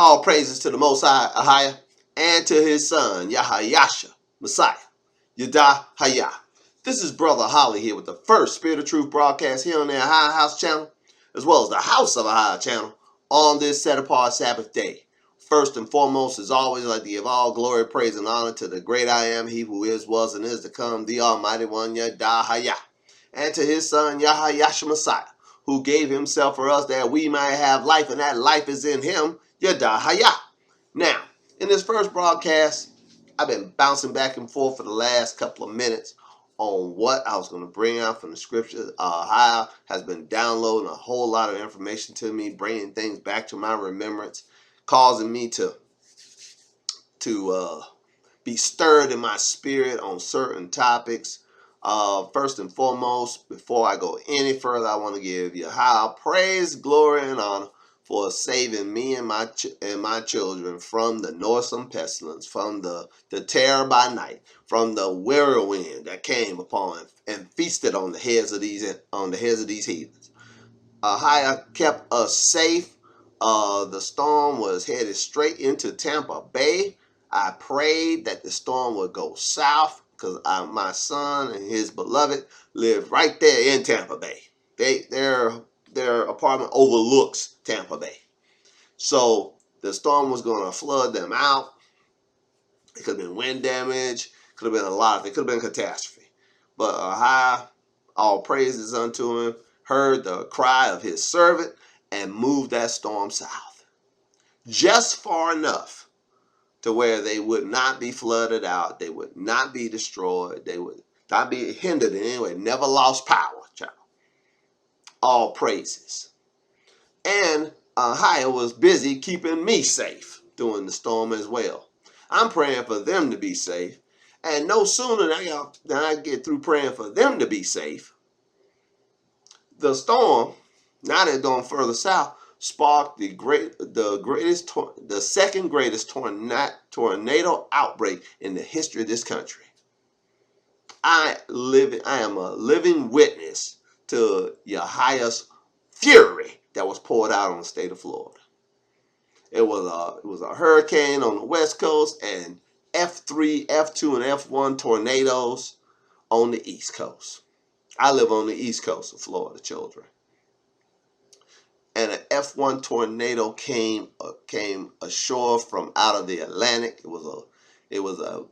All praises to the Most High, Ahia, and to his son, Yahayasha, Messiah, Yedahaya. This is Brother Holly here with the first Spirit of Truth broadcast here on the Ahia House channel, as well as the House of Ahia channel, on this set-apart Sabbath day. First and foremost, as always, I'd like to give all glory, praise, and honor to the great I am, he who is, was, and is to come, the Almighty One, Yedahaya, and to his son, Yahayasha, Messiah, who gave himself for us that we might have life, and that life is in him, Yedahaya. Now, in this first broadcast, I've been bouncing back and forth for the last couple of minutes on what I was going to bring out from the scriptures. How has been downloading a whole lot of information to me, bringing things back to my remembrance, causing me to be stirred in my spirit on certain topics. First and foremost, before I go any further, I want to give you how praise, glory, and honor for saving me and my children from the noisome pestilence, from the terror by night, from the whirlwind that came upon and feasted on the heads of these heathens. How kept us safe. The storm was headed straight into Tampa Bay. I prayed that the storm would go south because my son and his beloved live right there in Tampa Bay. Their apartment overlooks Tampa Bay. So the storm was going to flood them out. It could have been wind damage. Could have been a lot of things. It could have been a catastrophe. But all praises unto him, heard the cry of his servant and moved that storm south. Just far enough to where they would not be flooded out. They would not be destroyed. They would not be hindered in any way. Never lost power, child. All praises. And Ahia was busy keeping me safe during the storm as well. I'm praying for them to be safe. And no sooner than I get through praying for them to be safe, the storm, now that it's going further south, sparked the second greatest tornado outbreak in the history of this country. I am a living witness to Yahaya's fury that was poured out on the state of Florida. It was a hurricane on the west coast and F3, F2, and F1 tornadoes on the east coast. I live on the east coast of Florida, children. And an F1 tornado came ashore from out of the Atlantic. It was a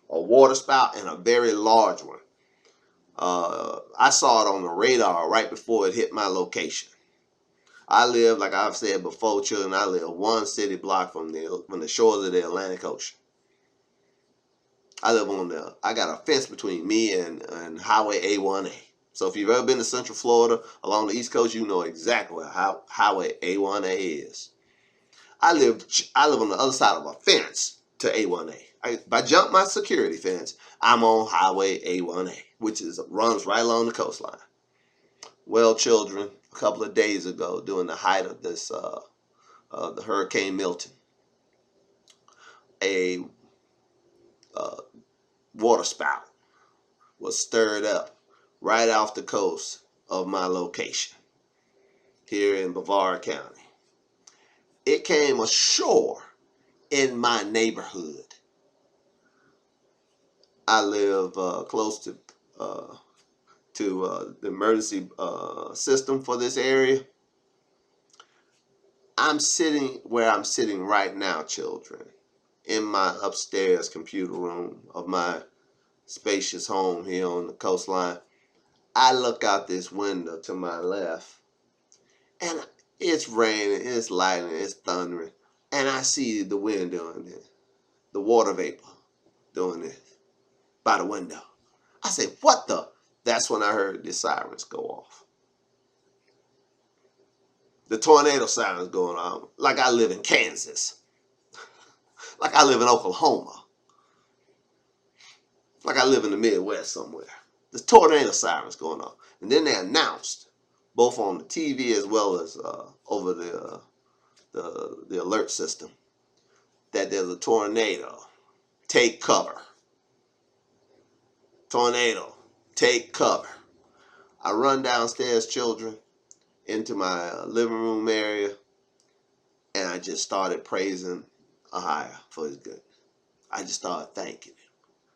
water spout, and a very large one. I saw it on the radar right before it hit my location. I live, like I've said before, children, I live one city block from the shores of the Atlantic Ocean. I got a fence between me and Highway A1A. So if you've ever been to Central Florida along the East Coast, you know exactly how Highway A1A is. I live on the other side of a fence to A1A. If I jump my security fence, I'm on Highway A1A, which runs right along the coastline. Well, children, a couple of days ago, during the height of this the Hurricane Milton, a water spout was stirred up right off the coast of my location here in Brevard County. It came ashore in my neighborhood. I live close to the emergency system for this area. I'm sitting where I'm sitting right now, children, in my upstairs computer room of my spacious home here on the coastline. I look out this window to my left, and it's raining, it's lightning, it's thundering, and I see the wind doing this, the water vapor doing this by the window. I say, what the? That's when I heard the sirens go off. The tornado sirens going on, like I live in Kansas, like I live in Oklahoma, like I live in the Midwest somewhere. The tornado sirens going on. And then they announced, both on the TV as well as over the alert system, that there's a tornado. Take cover. Tornado. Take cover. I run downstairs, children, into my living room area, and I I just started praising Ahia for his good. I just started thanking him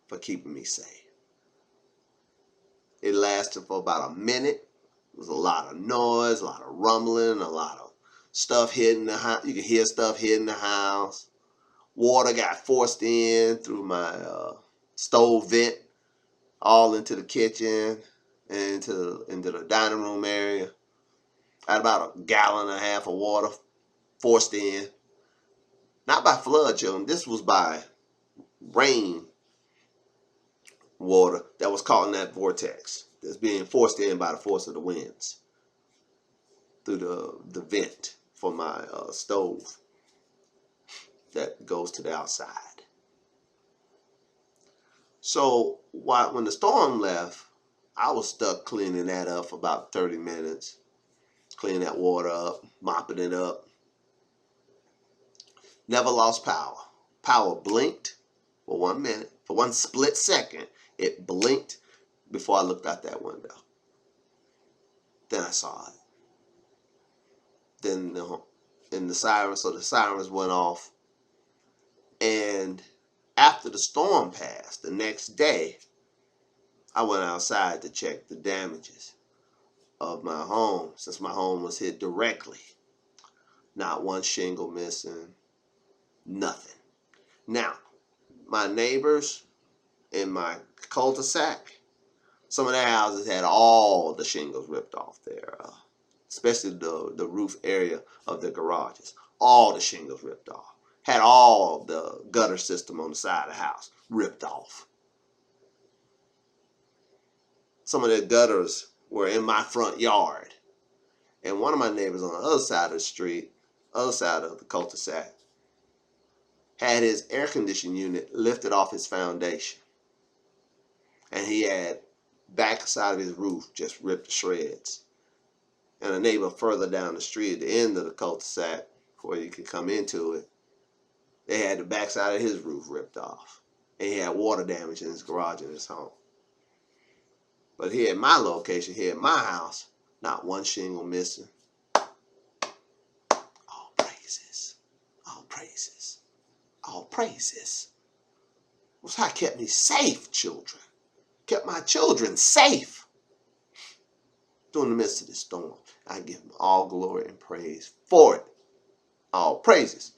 for keeping me safe. It lasted for about a minute. There was a lot of noise, a lot of rumbling, a lot of stuff hitting the house. You could hear stuff hitting the house. Water got forced in through my stove vent, all into the kitchen and into the dining room area. I had about 1.5 gallons of water forced in. Not by flood, children. This was by rain water that was caught in that vortex that's being forced in by the force of the winds through the vent for my stove that goes to the outside. So when the storm left, I was stuck cleaning that up for about 30 minutes, cleaning that water up, mopping it up. Never lost power. Power blinked for 1 minute. For one split second, it blinked before I looked out that window. Then I saw it. Then the sirens went off. And after the storm passed, the next day, I went outside to check the damages of my home, since my home was hit directly. Not one shingle missing, nothing. Now, my neighbors in my cul-de-sac, some of their houses had all the shingles ripped off there, especially the roof area of their garages. All the shingles ripped off. Had all the gutter system on the side of the house ripped off. Some of the gutters were in my front yard. And one of my neighbors on the other side of the street, other side of the cul-de-sac, had his air conditioning unit lifted off his foundation. And he had back side of his roof just ripped to shreds. And a neighbor further down the street at the end of the cul-de-sac, where you could come into it, they had the back side of his roof ripped off. And he had water damage in his garage in his home. But here at my location, here at my house, not one shingle missing. All praises. All praises. All praises. Most High kept me safe, children. Kept my children safe during the midst of this storm. I give him all glory and praise for it. All praises.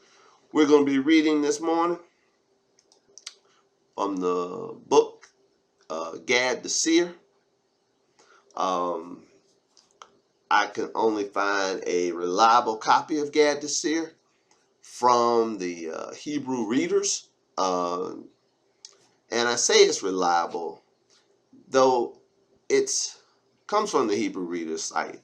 We're going to be reading this morning from the book Gad the Seer. I can only find a reliable copy of Gad the Seer from the Hebrew Readers. And I say it's reliable, though it comes from the Hebrew Readers site.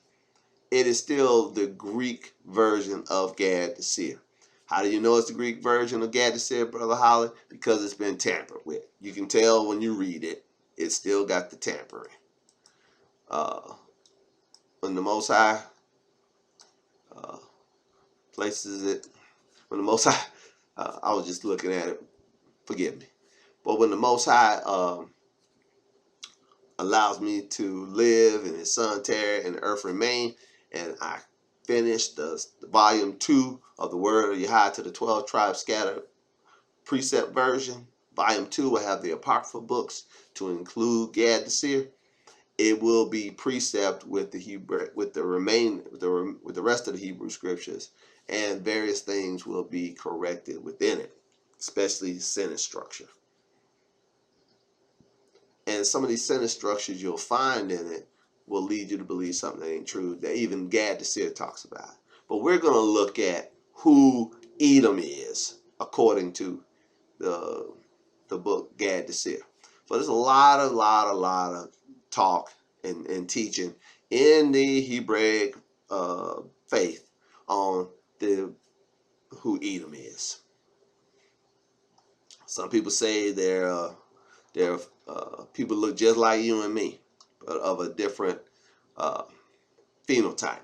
It is still the Greek version of Gad the Seer. How do you know it's the Greek version of Gad the Seer, Brother Holly? Because it's been tampered with. You can tell when you read it, it's still got the tampering. When the Most High places it, when the Most High, I was just looking at it, forgive me. But when the Most High allows me to live and his son Terry and the earth remain, and I finished the volume 2 of the Word of Yahweh to the 12 tribes scattered precept version. Volume 2 will have the apocryphal books to include Gad the Seer. It will be precept with the Hebrew, with the rest of the Hebrew scriptures, and various things will be corrected within it, especially sentence structure. And some of these sentence structures you'll find in it will lead you to believe something that ain't true, that even Gad the Seer talks about. But we're going to look at who Edom is according to the book Gad the Seer. So there's a lot of talk and teaching in the Hebraic faith on who Edom is. Some people say they're people look just like you and me, but of a different phenotype.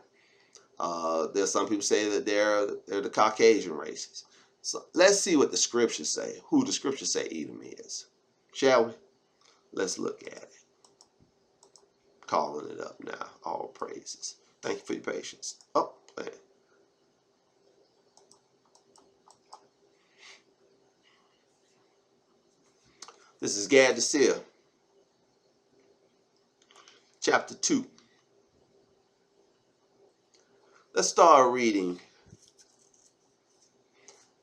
There's some people say that they're the Caucasian races. So let's see what the scriptures say, who the scriptures say Edom is. Shall we? Let's look at it. Calling it up now. All praises. Thank you for your patience. Oh, man. This is Gad the Seer, chapter 2. Let's start reading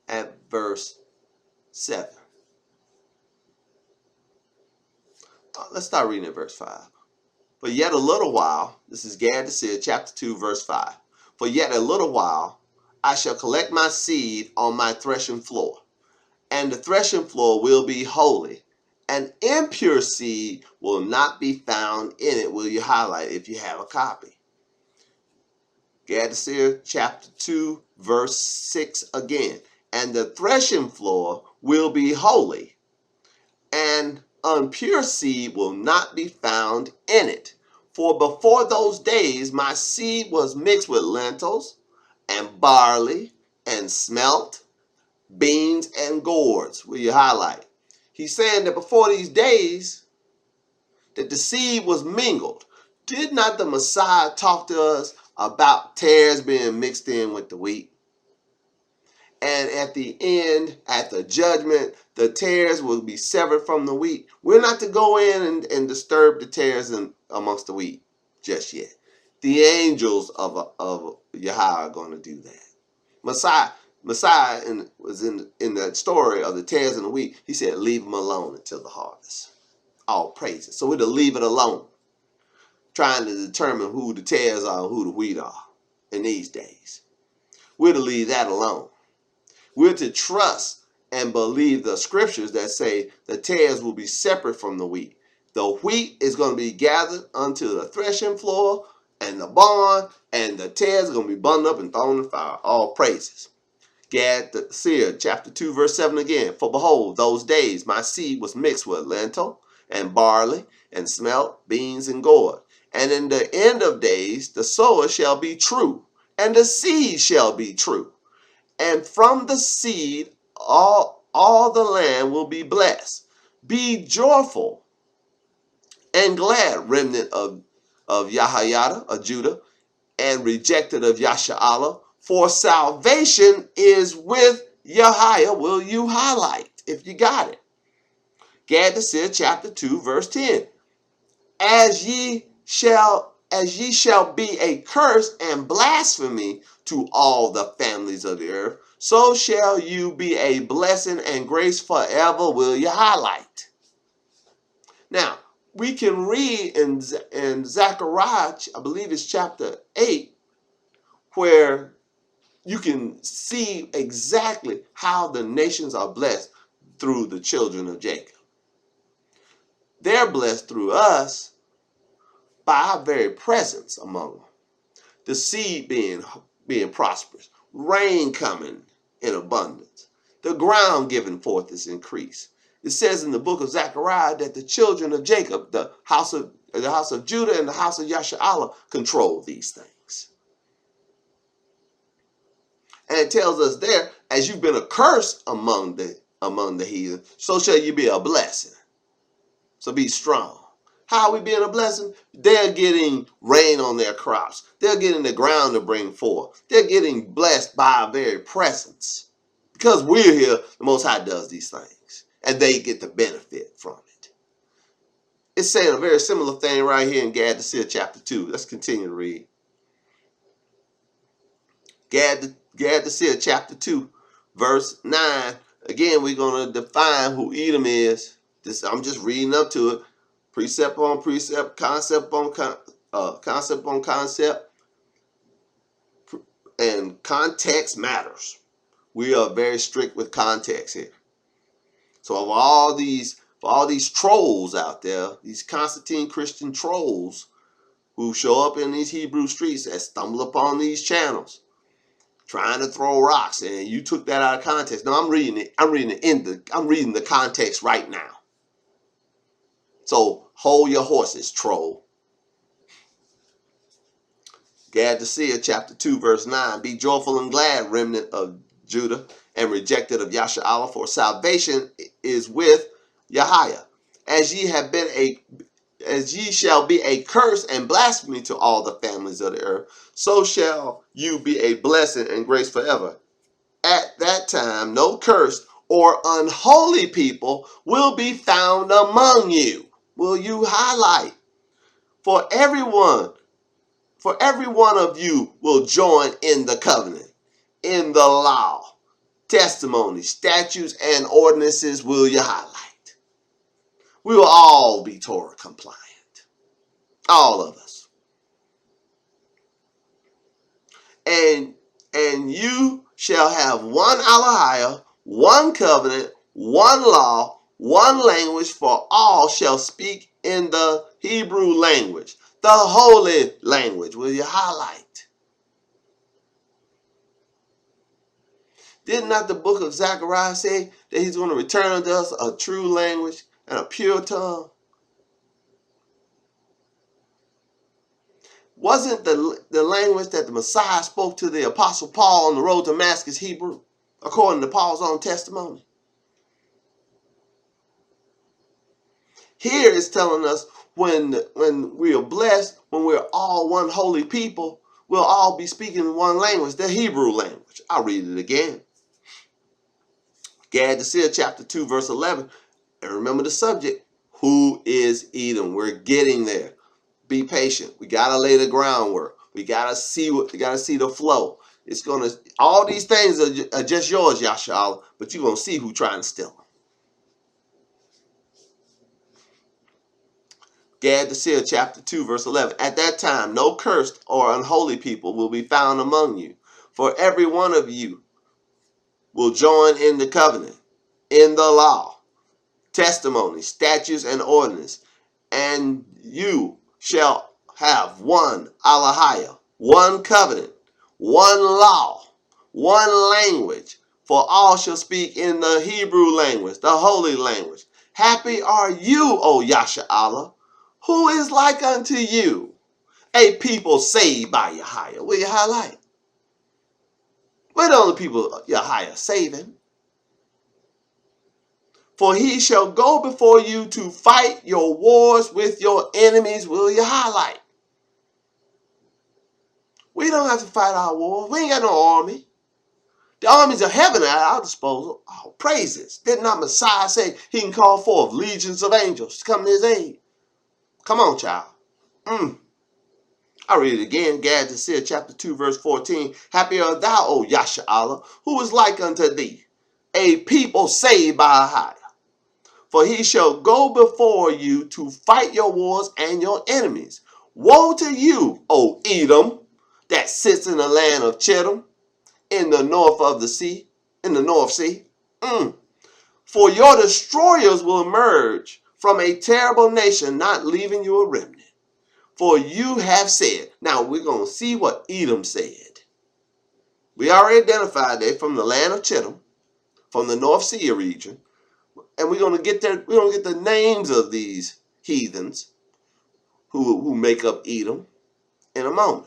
at verse 7. Let's start reading at verse 5. For yet a little while, this is Gad the Seer, chapter 2, verse 5. For yet a little while, I shall collect my seed on my threshing floor, and the threshing floor will be holy. An impure seed will not be found in it. Will you highlight if you have a copy? Gad the Seer, chapter 2, verse 6 again. And the threshing floor will be holy, and impure seed will not be found in it. For before those days my seed was mixed with lentils and barley and smelt, beans and gourds. Will you highlight? He's saying that before these days that the seed was mingled. Did not the Messiah talk to us about tares being mixed in with the wheat? And at the end, at the judgment, the tares will be severed from the wheat. We're not to go in and disturb the tares amongst the wheat just yet. The angels of Yahweh are going to do that. Messiah was in that story of the tares and the wheat. He said, leave them alone until the harvest. All praises. So we're to leave it alone, trying to determine who the tares are and who the wheat are in these days. We're to leave that alone. We're to trust and believe the scriptures that say the tares will be separate from the wheat. The wheat is going to be gathered unto the threshing floor and the barn, and the tares are going to be bundled up and thrown in the fire. All praises. Gad the Seer, chapter 2, verse 7 again. For behold, those days my seed was mixed with lentil and barley and smelt, beans and gourd. And in the end of days the sower shall be true, and the seed shall be true. And from the seed all the land will be blessed. Be joyful and glad, remnant of Yahayada, of Judah, and rejected of Yasha'Allah, for salvation is with Yahiah. Will you highlight if you got it? Gad the Seer, chapter 2, verse 10. As ye shall be a curse and blasphemy to all the families of the earth, so shall you be a blessing and grace forever. Will you highlight? Now, we can read in Zechariah, I believe it's chapter 8, where you can see exactly how the nations are blessed through the children of Jacob. They're blessed through us by our very presence among them. The seed being prosperous, rain coming in abundance, the ground giving forth its increase. It says in the book of Zechariah that the children of Jacob, the house of Judah and the house of Yasha'Allah, control these things. And it tells us there, as you've been a curse among the heathen, so shall you be a blessing. So be strong. How are we being a blessing? They're getting rain on their crops. They're getting the ground to bring forth. They're getting blessed by our very presence. Because we're here, the Most High does these things. And they get the benefit from it. It's saying a very similar thing right here in Gad the Seer, chapter 2. Let's continue to read. Gad the Seer, chapter 2, verse 9. Again, we're going to define who Edom is. I'm just reading up to it. Precept on precept, concept on concept, and context matters. We are very strict with context here. So for all these trolls out there, these Constantine Christian trolls who show up in these Hebrew streets that stumble upon these channels, trying to throw rocks, and you took that out of context. No, I'm reading the context right now. So hold your horses, troll. Gad the Seer, chapter 2, verse 9. Be joyful and glad, remnant of Judah, and rejected of Yasha'Allah, for salvation is with Yahiah. As ye shall be a curse and blasphemy to all the families of the earth, so shall you be a blessing and grace forever. At that time, no curse or unholy people will be found among you. Will you highlight? For every one of you will join in the covenant, in the law, testimony, statutes, and ordinances will you highlight. We will all be Torah compliant. All of us. And you shall have one alahaya, one covenant, one law, one language, for all shall speak in the Hebrew language, the holy language. Will you highlight? Did not the book of Zechariah say that he's going to return unto us a true language and a pure tongue? Wasn't the language that the Messiah spoke to the Apostle Paul on the road to Damascus Hebrew, according to Paul's own testimony? Here it's telling us when we are blessed, when we're all one holy people, we'll all be speaking one language, the Hebrew language. I'll read it again. Gad to Seer, chapter 2, verse 11. And remember the subject, who is Edom? We're getting there. Be patient. We gotta lay the groundwork. We gotta see the flow. It's gonna, all these things are just yours, Yasha'Allah, but you're gonna see who trying to steal them. Gad to Seer, chapter 2, verse 11. At that time, no cursed or unholy people will be found among you, for every one of you will join in the covenant, in the law, testimony, statutes, and ordinance, and you shall have one alahaya, one covenant, one law, one language, for all shall speak in the Hebrew language, the holy language. Happy are you, O Yasha'Allah, who is like unto you, a people saved by Yahweh. Will you highlight? We're the only people Yahweh saving. For he shall go before you to fight your wars with your enemies. Will you highlight? We don't have to fight our wars. We ain't got no army. The armies of heaven are at our disposal. Oh, praises. Did not Messiah say he can call forth legions of angels to come to his aid? Come on, child. I'll read it again. Gad to Seer, chapter 2, verse 14. Happy art thou, O Yasha'Allah, who is like unto thee, a people saved by Ahai. For he shall go before you to fight your wars and your enemies. Woe to you, O Edom, that sits in the land of Chittim, in the north of the sea, in the North Sea. For your destroyers will emerge from a terrible nation, not leaving you a remnant. For you have said. Now we're going to see what Edom said. We already identified that from the land of Chittim, from the North Sea region. And we're going to get the names of these heathens who make up Edom in a moment.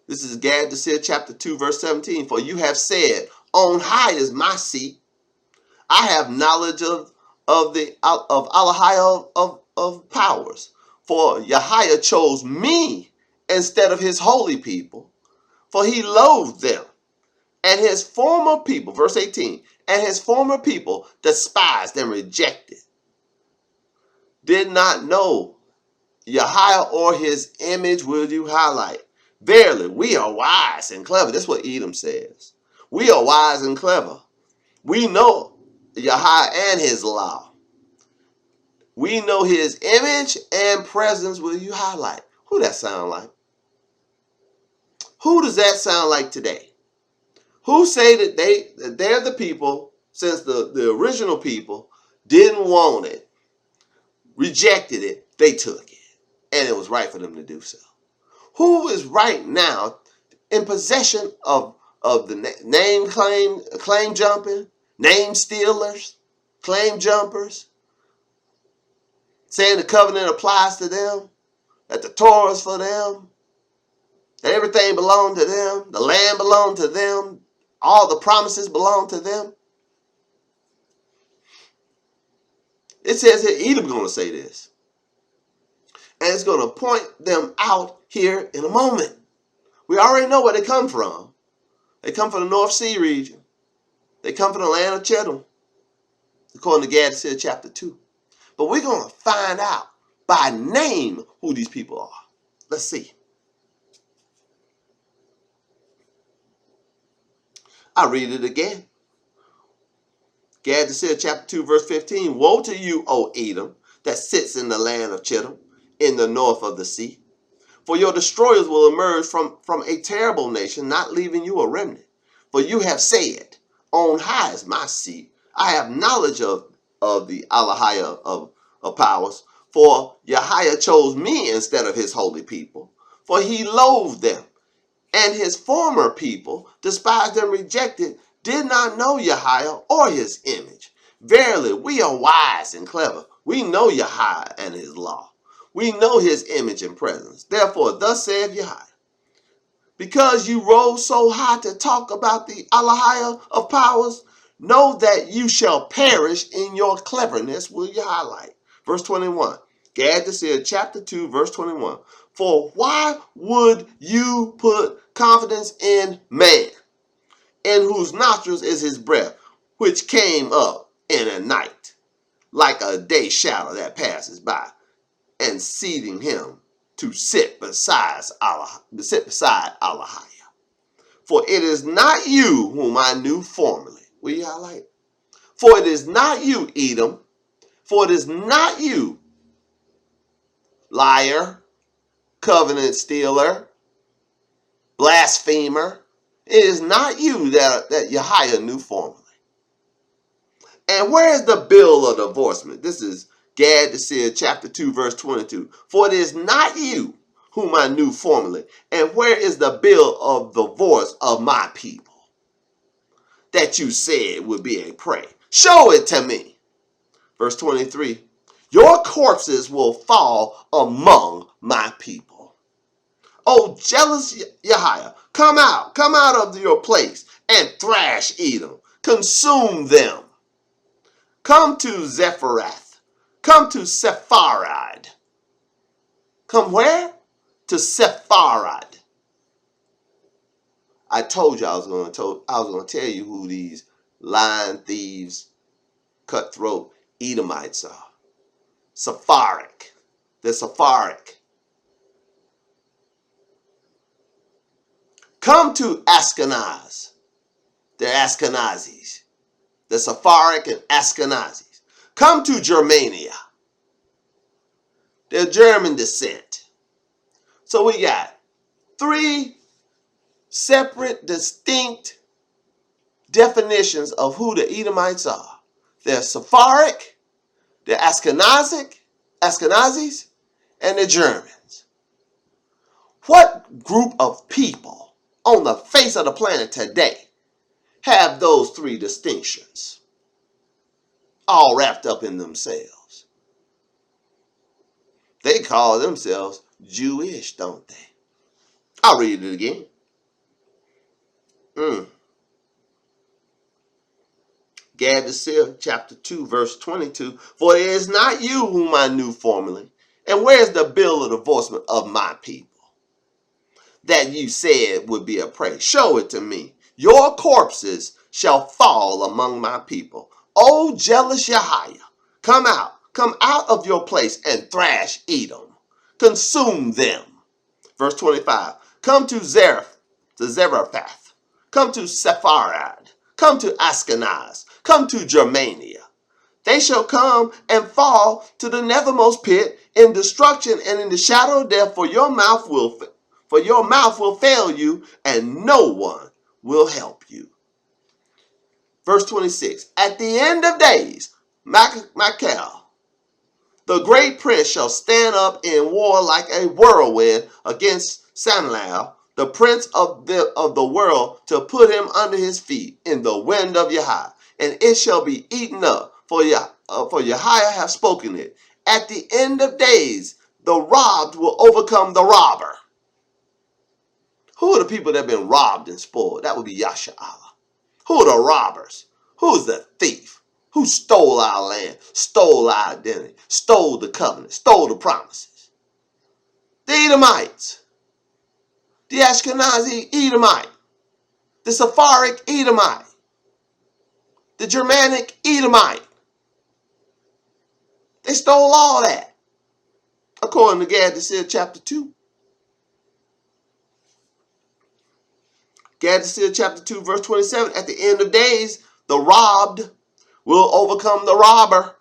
This is Gad to Seer, chapter 2, verse 17. For you have said, on high is my seat. I have knowledge of Allahai of powers. For Yahweh chose me instead of his holy people. For he loathed them. And his former people, verse 18, and his former people despised and rejected, did not know Yahweh or his image. Will you highlight? Verily, we are wise and clever. That's what Edom says. We are wise and clever. We know Yahweh and his law. We know his image and presence. Will you highlight? Who that sound like? Who does that sound like today? Who say that they're the people, since the original people didn't want it, rejected it, they took it. And it was right for them to do so. Who is right now in possession of the name claim jumping, name stealers, claim jumpers, saying the covenant applies to them, that the Torah is for them, that everything belonged to them, the land belonged to them, all the promises belong to them? It says here, Edom's going to say this. And it's going to point them out here in a moment. We already know where they come from. They come from the North Sea region. They come from the land of Chittim, according to Gad chapter 2. But we're going to find out by name who these people are. Let's see. I read it again. Gad chapter 2, verse 15. Woe to you, O Edom, that sits in the land of Chittim, in the north of the sea. For your destroyers will emerge from a terrible nation, not leaving you a remnant. For you have said, on high is my seat. I have knowledge of the Alahaya of powers. For Yahweh chose me instead of his holy people. For he loathed them. And his former people, despised and rejected, did not know Yahweh or his image. Verily, we are wise and clever. We know Yahweh and his law. We know his image and presence. Therefore, thus saith Yahweh, because you rose so high to talk about the Alahaya of powers, know that you shall perish in your cleverness, will you highlight. Verse 21. Gad chapter 2, verse 21. For why would you put confidence in man, in whose nostrils is his breath, which came up in a night, like a day shadow that passes by, and seating him to sit beside Allahia. For it is not you whom I knew formerly. Will you highlight? For it is not you, Edom. For it is not you, liar, covenant stealer, blasphemer. It is not you that Yahweh knew formerly. And where is the bill of divorcement? This is Gad chapter 2, verse 22. For it is not you whom I knew formerly. And where is the bill of divorce of my people that you said would be a prey? Show it to me. Verse 23. Your corpses will fall among my people. Oh, jealous Yahweh, come out of your place and thrash Edom. Consume them. Come to Zephyrath. Come to Sepharad. Come where? To Sepharad. I told you I was going to tell you who these lying thieves, cutthroat Edomites are. Sepharic. They're Sepharic. Come to Ashkenaz. They're Ashkenazis. The Sepharic and Ashkenazis. Come to Germania. They're German descent. So we got three separate, distinct definitions of who the Edomites are. They're Sepharic, they're Ashkenazis, and they're Germans. What group of people on the face of the planet today have those three distinctions all wrapped up in themselves? They call themselves Jewish, don't they? I'll read it again. Gad chapter 2, verse 22. For it is not you whom I knew formerly. And where's the bill of divorcement of my people that you said would be a prey? Show it to me. Your corpses shall fall among my people. O jealous Yahweh, come out of your place and thrash Edom. Consume them. Verse 25. Come to Zarephath. Come to Sepharad. Come to Ashkenaz. Come to Germania. They shall come and fall to the nethermost pit in destruction and in the shadow of death, for your mouth will fail you, and no one will help you. Verse 26. At the end of days, Michael, the great prince, shall stand up in war like a whirlwind against Sanlau, the prince of the world, to put him under his feet in the wind of Yahweh. And it shall be eaten up, for Yahweh hath spoken it. At the end of days, the robbed will overcome the robber. Who are the people that have been robbed and spoiled? That would be Yasha'Allah. Who are the robbers? Who is the thief? Who stole our land, stole our identity, stole the covenant, stole the promises? The Edomites. The Ashkenazi Edomite. The Sepharic Edomite. the Germanic Edomite. They stole all that, according to Gad chapter 2. Gad chapter 2, verse 27. At the end of days, the robbed will overcome the robber,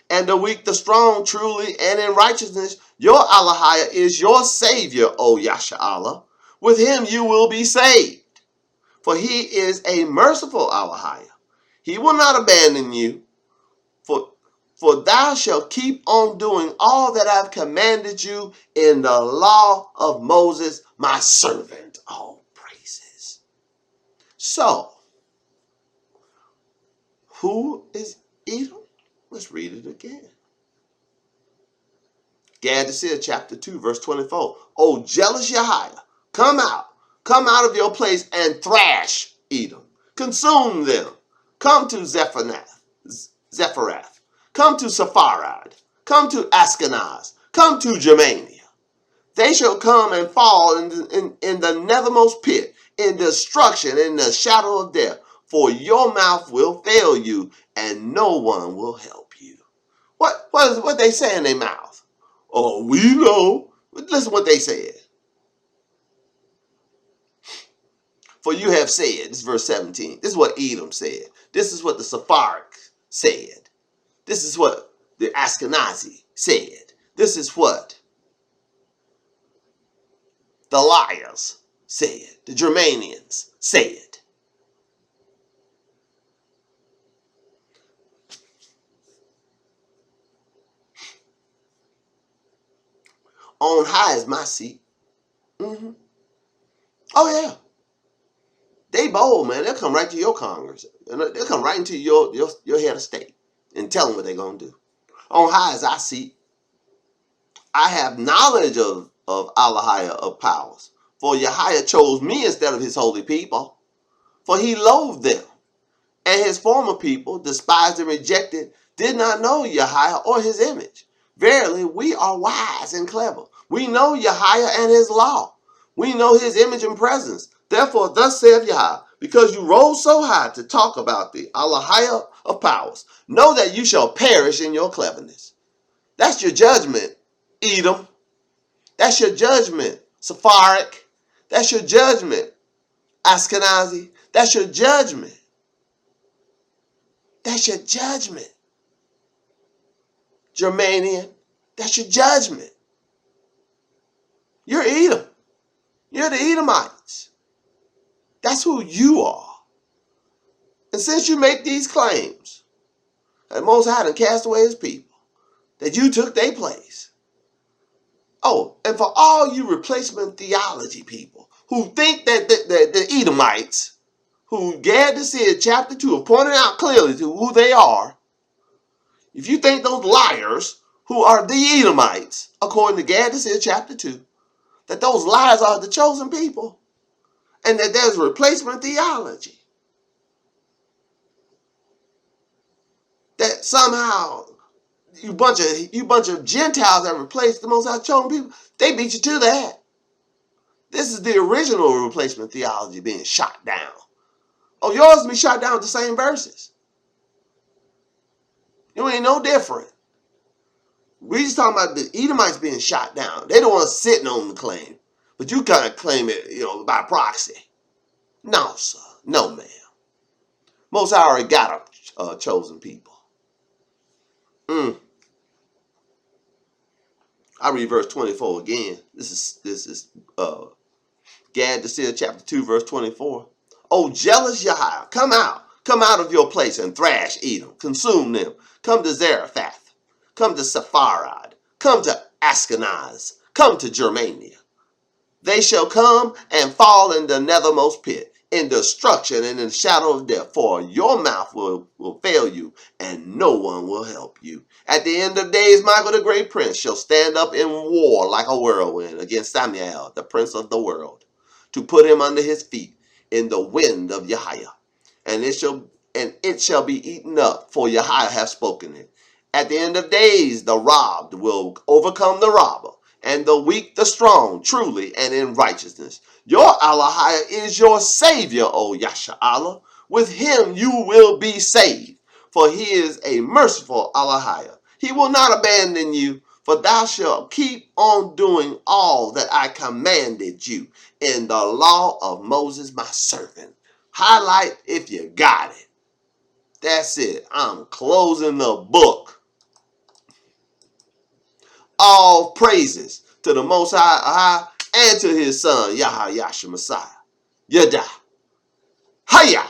and the weak the strong, truly and in righteousness. Your Allahia is your Savior, O Yasha Allah. With him you will be saved, for he is a merciful Allahia. He will not abandon you, for thou shalt keep on doing all that I've commanded you in the law of Moses, my servant. All praises. So, who is Edom? Let's read it again. Gad chapter 2, verse 24. O jealous Yahiah, come out of your place and thrash Edom. Consume them. Come to Zephyrath. Come to Sepharad. Come to Ashkenaz. Come to Germania. They shall come and fall in the nethermost pit, in destruction, in the shadow of death. For your mouth will fail you, and no one will help you. What they say in their mouth? Oh, we know. Listen what they said. For you have said, this is verse 17. This is what Edom said. This is what the Sephardic said. This is what the Ashkenazi said. This is what the liars said. The Germanians said. On high is my seat. Mm-hmm. Oh, yeah. They bold, man. They'll come right to your Congress. They'll come right into your head of state and tell them what they're going to do. On high is our seat. I have knowledge of Allahia of powers. For Yahiah chose me instead of his holy people. For he loathed them. And his former people, despised and rejected, did not know Yahiah or his image. Verily, we are wise and clever. We know Yahiah and his law. We know his image and presence. Therefore, thus saith Yahweh, because you rose so high to talk about the Allahia of powers, know that you shall perish in your cleverness. That's your judgment, Edom. That's your judgment, Sephardic. That's your judgment, Ashkenazi. That's your judgment. That's your judgment, Germanian. That's your judgment. You're Edom. You're the Edomites. That's who you are. And since you make these claims, that Most High done cast away his people, that you took their place. Oh, and for all you replacement theology people who think that the Edomites, who Gad chapter 2 have pointed out clearly to who they are, if you think those liars who are the Edomites, according to Gad chapter 2, that those liars are the chosen people, and that there's replacement theology, that somehow you bunch of Gentiles that replaced the Most High chosen people, they beat you to that. This is the original replacement theology being shot down. Oh, yours be shot down with the same verses. You ain't no different. We just talking about the Edomites being shot down. They the ones sitting on the claim. But you kind of claim it, by proxy. No, sir. No, ma'am. Most High already got a chosen people. I read verse 24 again. This is Gad chapter 2, verse 24. Oh, jealous Yahiah, come out of your place and thrash Edom, consume them. Come to Zarephath, come to Sepharad, come to Ashkenaz, come to Germania. They shall come and fall in the nethermost pit, in destruction and in the shadow of death, for your mouth will fail you, and no one will help you. At the end of days, Michael the great prince shall stand up in war like a whirlwind against Samael, the prince of the world, to put him under his feet in the wind of Yahiah. And it shall be eaten up, for Yahiah hath spoken it. At the end of days, the robbed will overcome the robber, and the weak the strong, truly and in righteousness. Your Allahia is your Savior, O Yasha Allah. With him you will be saved, for he is a merciful Elohim. He will not abandon you, for thou shalt keep on doing all that I commanded you in the law of Moses my servant. Highlight if you got it. That's it. I'm closing the book. All praises to the Most High and to his son, Yahweh Yahshua Messiah. Yada. Hiya.